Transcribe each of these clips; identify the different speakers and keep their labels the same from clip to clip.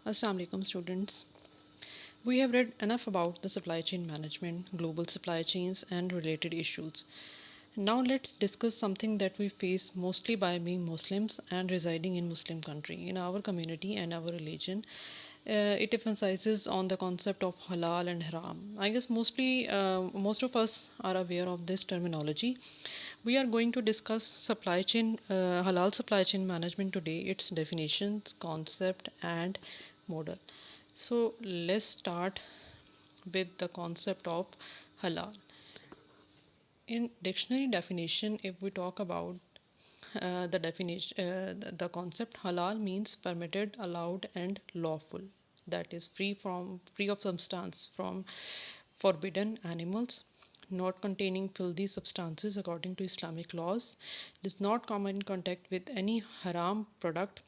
Speaker 1: Assalamu alaikum students. We have read enough about the supply chain management, global supply chains and related issues. Now let's discuss something that we face mostly by being Muslims and residing in Muslim country. In our community and our religion, it emphasizes on the concept of halal and haram. I guess most of us are aware of this terminology. We are going to discuss halal supply chain management today, its definitions, concept, and model. So let's start with the concept of halal. In dictionary definition, if we talk about the concept halal means permitted, allowed, and lawful. That is free of substance from forbidden animals, not containing filthy substances according to Islamic laws, does not come in contact with any haram product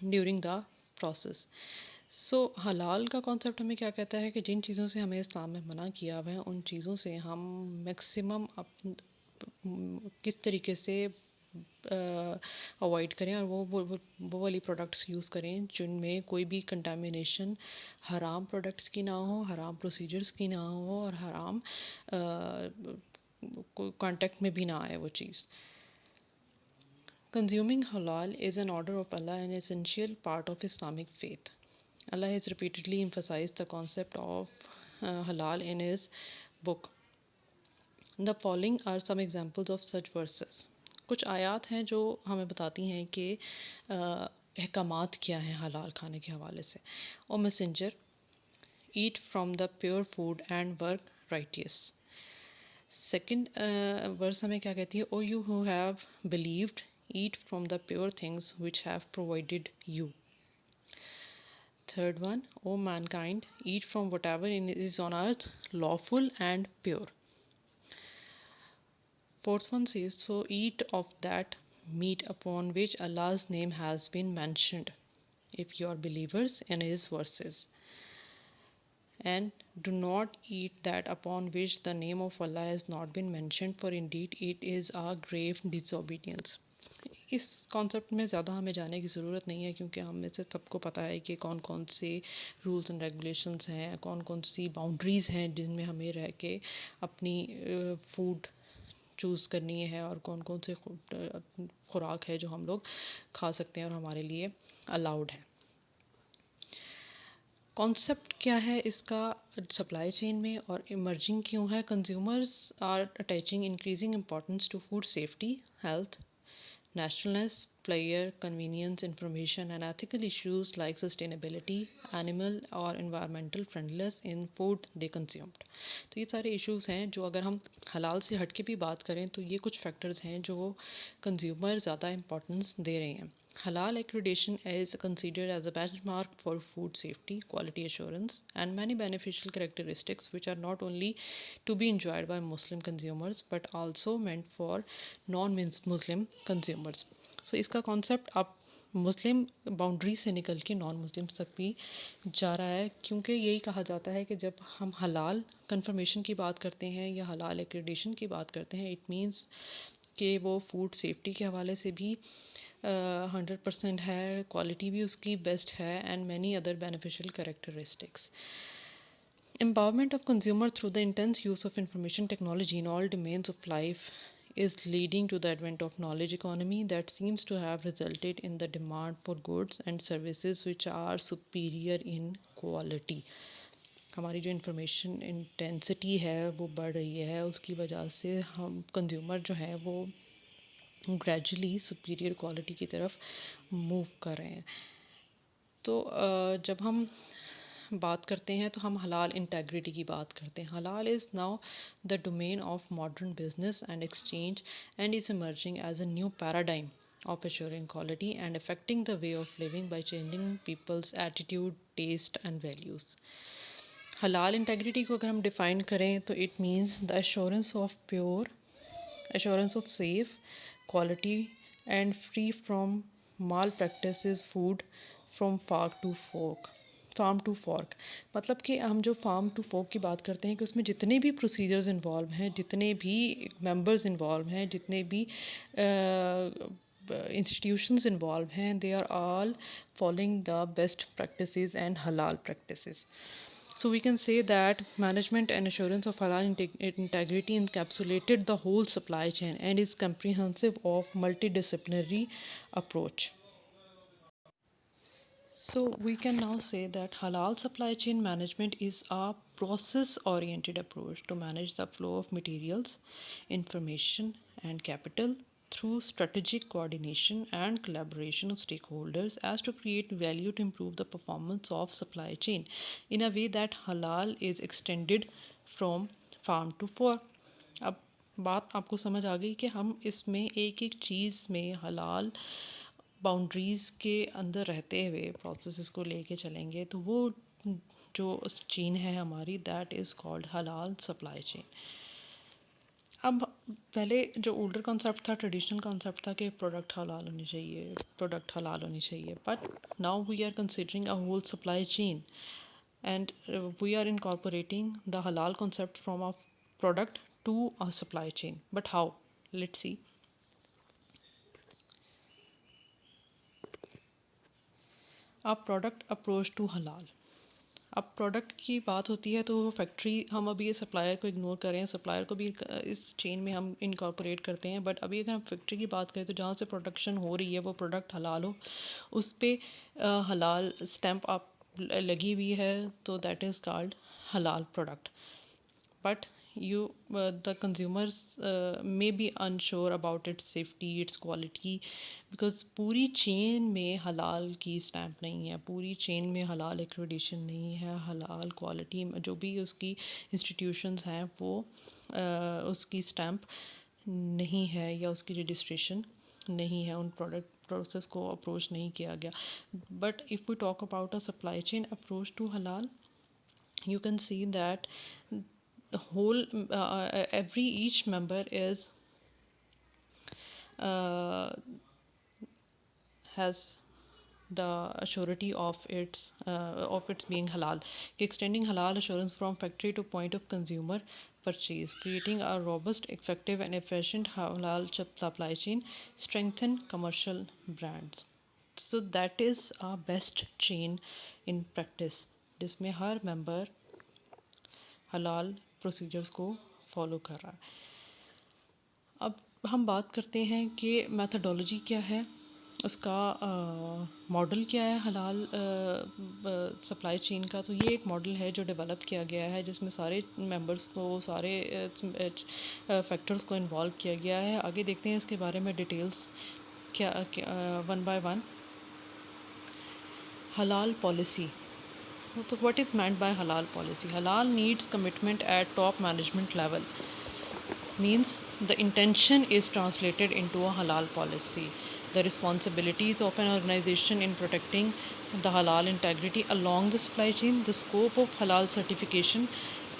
Speaker 1: during the process. So हलाल का concept हमें क्या कहता है कि जिन चीज़ों से हमें इस्लाम में मना किया हुआ है उन चीज़ों से हम मैक्सिमम किस तरीके से अवॉइड करें और वो वाली प्रोडक्ट्स यूज़ करें जिनमें कोई भी कंटामिनेशन हराम प्रोडक्ट्स की ना हो, हराम प्रोसीजर्स की ना हो और हराम कांटेक्ट में भी ना आए वो चीज़. Consuming halal is an order of Allah and essential part of Islamic faith. Allah has repeatedly emphasized the concept of halal in His book. The following are some examples of such verses. कुछ आयात हैं जो हमें बताती हैं कि अहकामात क्या हैं हलाल खाने के हवाले से. O messenger, eat from the pure food and work righteous. Second verse हमें क्या कहती है? O you who have believed, eat from the pure things which have provided you. Third one, O mankind, eat from whatever is on earth lawful and pure. Fourth one says, so eat of that meat upon which Allah's name has been mentioned, if you are believers in His verses. And do not eat that upon which the name of Allah has not been mentioned, for indeed it is a grave disobedience. इस concept में ज़्यादा हमें जाने की ज़रूरत नहीं है क्योंकि हम में से सबको पता है कि कौन कौन से रूल्स एंड रेगुलेशंस हैं, कौन कौन सी बाउंड्रीज़ हैं जिनमें हमें रह के अपनी फूड चूज़ करनी है और कौन कौन से खुराक है जो हम लोग खा सकते हैं और हमारे लिए अलाउड है. कॉन्सेप्ट क्या है इसका सप्लाई चेन में और इमर्जिंग क्यों है? Consumers are attaching increasing importance to food safety, health, nationalness, player, convenience, information, and ethical issues like sustainability, animal or environmental friendliness in food they consumed. तो ये सारे issues हैं जो अगर हम हलाल से हट के भी बात करें तो ये कुछ factors हैं जो consumer ज़्यादा importance दे रहे हैं. Halal accreditation is considered as a benchmark for food safety, quality assurance, and many beneficial characteristics which are not only to be enjoyed by Muslim consumers but also meant for non-Muslim consumers. So इसका concept अब मुस्लिम boundary से निकल के non Muslims तक भी जा रहा है क्योंकि यही कहा जाता है कि जब हम हलाल कंफर्मेशन की बात करते हैं या हलाल एक्रेडिशन की बात करते हैं इट मीन्स कि वो फूड सेफ्टी के हवाले से भी 100% है, क्वालिटी भी उसकी बेस्ट है and many other beneficial characteristics. Empowerment of consumer through the intense use of information technology in all domains of life is leading to the advent of knowledge economy that seems to have resulted in the demand for goods and services which are superior in quality. हमारी जो information intensity है वो बढ़ रही है, उसकी वजह से हम कंज्यूमर जो है वो ग्रेजुअली सुपीरियर क्वालिटी की तरफ मूव कर रहे हैं. तो जब हम बात करते हैं तो हम हलाल इंटेग्रिटी की बात करते हैं. Halal is now the domain of modern business and exchange and is emerging as a new paradigm of assuring quality and affecting the way of living by changing people's attitude, taste and values. हलाल integrity को अगर हम define करें तो it means the assurance of pure, assurance of safe, quality and free from malpractices food from farm to fork. मतलब कि हम जो फार्म टू फोक की बात करते हैं कि उसमें जितने भी प्रोसीजर्स इन्वॉल्व हैं, जितने भी मेंबर्स इन्वॉल्व हैं, जितने भी institutions involved हैं, they are all following the best practices and halal practices. So we can say that management and assurance of halal integrity encapsulated the whole supply chain and is comprehensive of multidisciplinary approach. So we can now say that halal supply chain management is a process oriented approach to manage the flow of materials, information, and capital through strategic coordination and collaboration of stakeholders as to create value to improve the performance of supply chain in a way that halal is extended from farm to fork. अब बात आपको समझ आ गई कि हम इसमें एक एक चीज़ में हलाल बाउंड्रीज़ के अंदर रहते हुए प्रोसेस को लेके चलेंगे तो वो जो चेन है हमारी, दैट इज़ कॉल्ड हलाल सप्लाई चेन। अब पहले जो ओल्डर कॉन्सेप्ट था, ट्रेडिशनल कॉन्सेप्ट था कि प्रोडक्ट हलाल होनी चाहिए, प्रोडक्ट हलाल होनी चाहिए, but now we are considering a whole supply chain and we are incorporating the halal concept from a product to a supply chain. But how? Let's see. A product approach to halal. अब product की बात होती है तो factory, हम अभी ये supplier को इग्नोर कर रहे हैं, सप्लायर को भी इस चेन में हम इनकॉर्पोरेट करते हैं, बट अभी अगर हम फैक्ट्री की बात करें तो जहाँ से प्रोडक्शन हो रही है वो प्रोडक्ट हलाल हो, उस पर हलाल स्टैंप आप लगी हुई है, तो दैट इज़ कॉल्ड हलाल product. but the consumers may be unsure about its safety, its quality, because पूरी चेन में हलाल की स्टैंप नहीं है, पूरी चेन में हलाल एक्रेडिशन नहीं है, हलाल क्वालिटी जो भी उसकी इंस्टीट्यूशंस हैं वो उसकी स्टैंप नहीं है या उसकी रजिस्ट्रेशन नहीं है, उन प्रोडक्ट प्रोसेस को अप्रोच नहीं किया गया। But if we talk about a supply chain approach to halal, you can see that the whole every each member is has the surety of its being halal, extending halal assurance from factory to point of consumer purchase, creating a robust, effective and efficient halal supply chain, strengthen commercial brands. So that is our best chain in practice, जिसमें हर member हलाल procedures को follow कर रहा है। अब हम बात करते हैं कि मेथडोलॉजी क्या है, उसका मॉडल क्या है हलाल सप्लाई चेन का। तो ये एक मॉडल है जो डेवलप किया गया है, जिसमें सारे मेंबर्स को, सारे फैक्टर्स को इन्वॉल्व किया गया है। आगे देखते हैं इसके बारे में डिटेल्स क्या वन बाय वन। हलाल policy, so what is meant by halal policy? Halal needs commitment at top management level. Means the intention is translated into a halal policy. The responsibilities of an organization in protecting the halal integrity along the supply chain, the scope of halal certification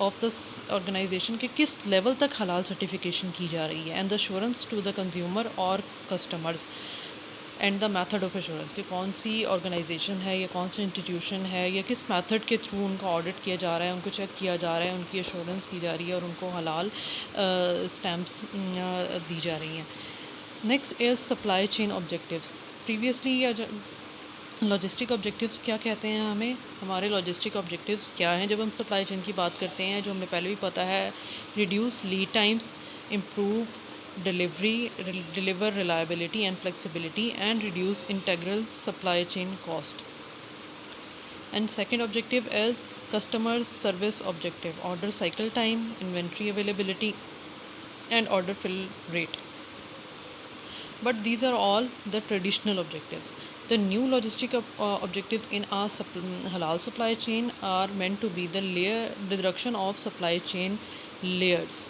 Speaker 1: of this organization कि किस level तक हलाल certification की जा रही है, and the assurance to the consumer or customers and the method of assurance कि कौन सी ऑर्गेनाइजेशन है या कौन सा इंस्टीट्यूशन है या किस मेथड के थ्रू उनका ऑडिट किया जा रहा है, उनको चेक किया जा रहा है, उनकी एश्योरेंस की जा रही है और उनको हलाल स्टैम्प्स दी जा रही हैं। Next is supply chain objectives. Previously या लॉजिस्टिक ऑब्जेक्टिव्स क्या कहते हैं हमें, हमारे लॉजिस्टिक ऑब्जेक्टिव्स क्या हैं जब हम सप्लाई चेन की बात करते हैं, जो हमें पहले भी पता है। Reduce lead times, improve deliver reliability and flexibility, and reduce integral supply chain cost. And second objective is customer service objective, order cycle time, inventory availability and order fill rate. But these are all the traditional objectives. The new logistic objectives in our halal supply chain are meant to be the reduction of supply chain layers,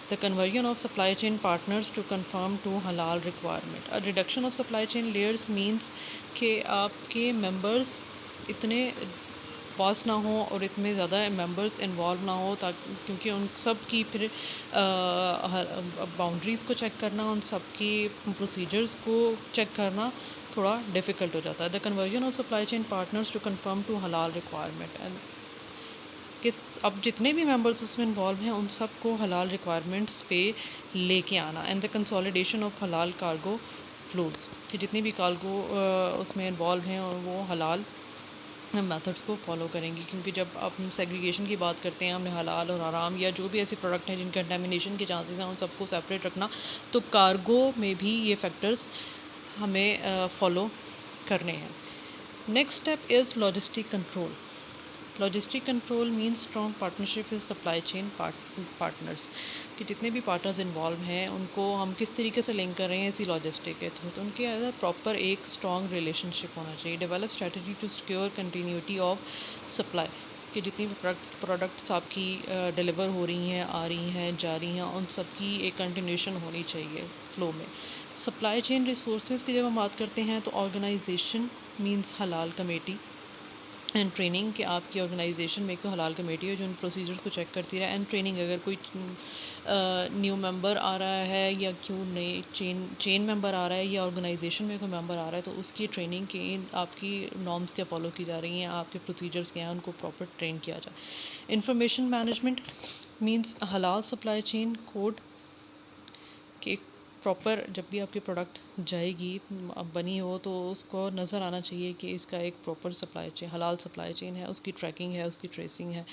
Speaker 1: the conversion of supply chain partners to conform to halal requirement. A reduction of supply chain layers means कि आपके members इतने vast ना हो और इतने ज़्यादा members involve ना हो, ताकि क्योंकि उन सब की फिर बाउंड्रीज़ को चेक करना, उन सब की प्रोसीजर्स को चेक करना थोड़ा डिफ़िकल्ट हो जाता है। The conversion of supply chain partners to conform to halal requirement, and कि अब जितने भी मेंबर्स उसमें इन्वॉल्व हैं उन सबको हलाल रिक्वायरमेंट्स पे लेके आना, एंड द कंसोलिडेशन ऑफ हलाल कार्गो फ्लोज, कि जितनी भी कार्गो उसमें इन्वॉल्व हैं और वो हलाल मेथड्स को फॉलो करेंगे। क्योंकि जब आप सेग्रीगेशन की बात करते हैं, हमने हलाल और हराम या जो भी ऐसे प्रोडक्ट हैं जिनके कंटेमिनेशन के चांसेस हैं उन सबको सेपरेट रखना, तो कार्गो में भी ये फैक्टर्स हमें फॉलो करने हैं। Next step is logistic control. Logistic control means strong partnership with supply chain partners, कि जितने भी पार्टनर्स इन्वॉल्व हैं उनको हम किस तरीके से लिंक कर रहे हैं इसी लॉजिस्टिक के थ्रू, तो उनके अंदर प्रॉपर एक स्ट्रॉन्ग रिलेशनशिप होना चाहिए। Develop strategy to secure continuity of supply, कि जितनी भी प्रोडक्ट्स आपकी डिलीवर हो रही हैं, आ रही हैं, जा रही हैं, उन सब की एक कंटिन्यूशन होनी चाहिए फ्लो में। सप्लाई चेन रिसोर्सेज की जब हम बात करते हैं तो ऑर्गेनाइजेशन मीन्स हलाल कमेटी एंड ट्रेनिंग, कि आपकी ऑर्गेनाइजेशन में एक तो हलाल कमेटी है जो उन प्रोसीजर्स को चेक करती रहे, एंड ट्रेनिंग, अगर कोई न्यू मेंबर आ रहा है या क्यों नए चेन मेंबर आ रहा है या ऑर्गेनाइजेशन में कोई मेंबर आ रहा है, तो उसकी ट्रेनिंग की आपकी नॉर्म्स क्या फॉलो की जा रही हैं, आपके प्रोसीजर्स क्या हैं, उनको प्रॉपर ट्रेन किया जाए। इंफॉर्मेशन मैनेजमेंट मीन्स हलाल सप्लाई चेन कोड, कि एक प्रॉपर जब भी आपकी प्रोडक्ट जाएगी बनी हो तो उसको नज़र आना चाहिए कि इसका एक प्रॉपर सप्लाई चेन, हलाल सप्लाई चेन है, उसकी ट्रैकिंग है, उसकी ट्रेसिंग है।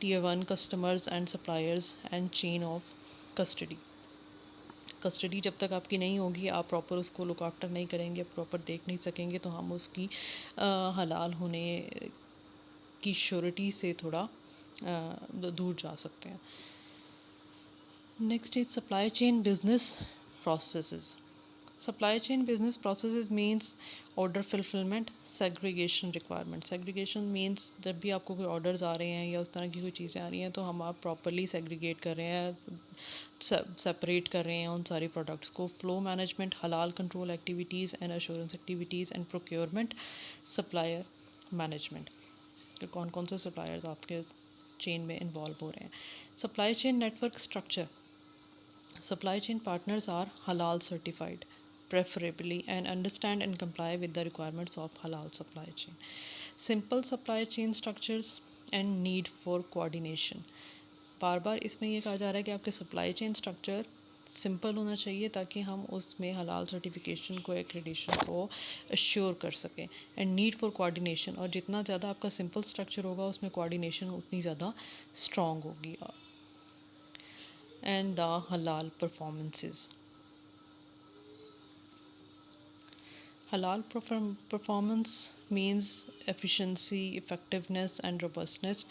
Speaker 1: Tier 1 customers and suppliers and chain of custody. Custody जब तक आपकी नहीं होगी, आप प्रॉपर उसको लुक आफ्टर नहीं करेंगे, प्रॉपर देख नहीं सकेंगे, तो हम उसकी हलाल होने की श्योरिटी से थोड़ा दूर जा सकते हैं। Next is supply chain business processes. Supply chain business processes means order fulfillment, segregation requirement. Segregation means जब भी आपको कोई orders आ रहे हैं या उस तरह की कोई चीज़ें आ रही हैं तो हम आप properly segregate कर रहे हैं, separate कर रहे हैं उन सारी products को। Flow management, halal control activities and assurance activities and procurement, supplier management, तो कौन कौन से suppliers आपके chain में involve हो रहे हैं। Supply chain network structure. Supply chain partners are halal certified, preferably, and understand and comply with the requirements of halal supply chain. Simple supply chain structures and need for coordination. बार बार इसमें ये कहा जा रहा है कि आपके सप्लाई चेन स्ट्रक्चर सिंपल होना चाहिए ताकि हम उसमें हलाल सर्टिफिकेशन को, एक्रेडिशन को अश्योर कर सकें, एंड नीड फॉर कोऑर्डिनेशन, और जितना ज़्यादा आपका सिंपल स्ट्रक्चर होगा उसमें कोऑर्डिनेशन उतनी ज़्यादा स्ट्रॉन्ग होगी। एंड द हलाल performances. Halal performance means efficiency, effectiveness, and robustness.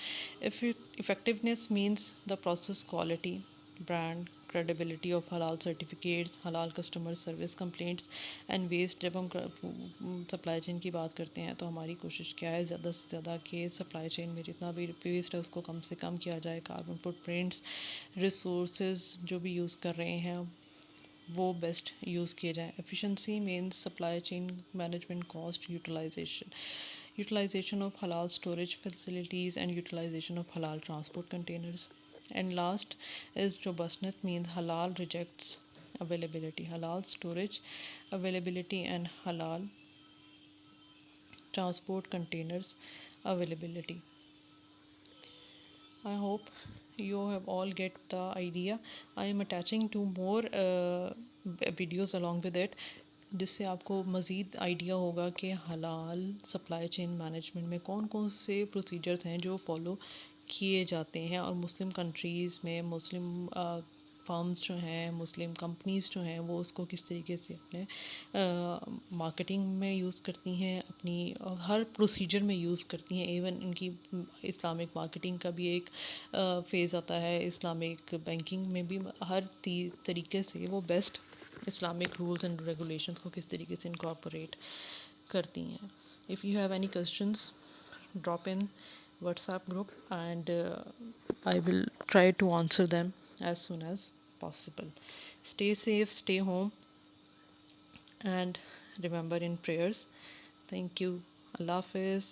Speaker 1: Effectiveness means the process quality, brand credibility of halal certificates, halal customer service complaints and waste। जब हम सप्लाई चेन की बात करते हैं तो हमारी कोशिश क्या है, ज़्यादा से ज़्यादा कि सप्लाई चेन में जितना भी वेस्ट है उसको कम से कम किया जाए। कार्बन फुटप्रिंट्स, रिसोर्सेज जो भी यूज़ कर रहे हैं वो बेस्ट यूज़ किए जाएँ। Efficiency means supply chain management, cost utilisation, utilisation of हलाल storage facilities and utilisation of हलाल transport containers. And last is robustness means halal rejects availability, halal storage availability and halal transport containers availability. I hope you have all get the idea. I am attaching two more videos along with it, जिससे आपको मज़ीद idea होगा कि हलाल supply chain management में कौन कौन से प्रोसीजर्स हैं जो फॉलो किए जाते हैं, और मुस्लिम कंट्रीज़ में मुस्लिम फर्म्स जो हैं, मुस्लिम कंपनीज़ जो हैं, वो उसको किस तरीके से अपने मार्केटिंग में यूज़ करती हैं, अपनी हर प्रोसीजर में यूज़ करती हैं। इवन इनकी इस्लामिक मार्केटिंग का भी एक फ़ेज़ आता है, इस्लामिक बैंकिंग में भी हर तरीके से वो best Islamic rules and regulations को किस तरीके से इनकॉर्पोरेट करती हैं। If you have any questions, drop in WhatsApp group and I will try to answer them as soon as possible. Stay safe, stay home, and remember in prayers. Thank you. Allah Hafiz.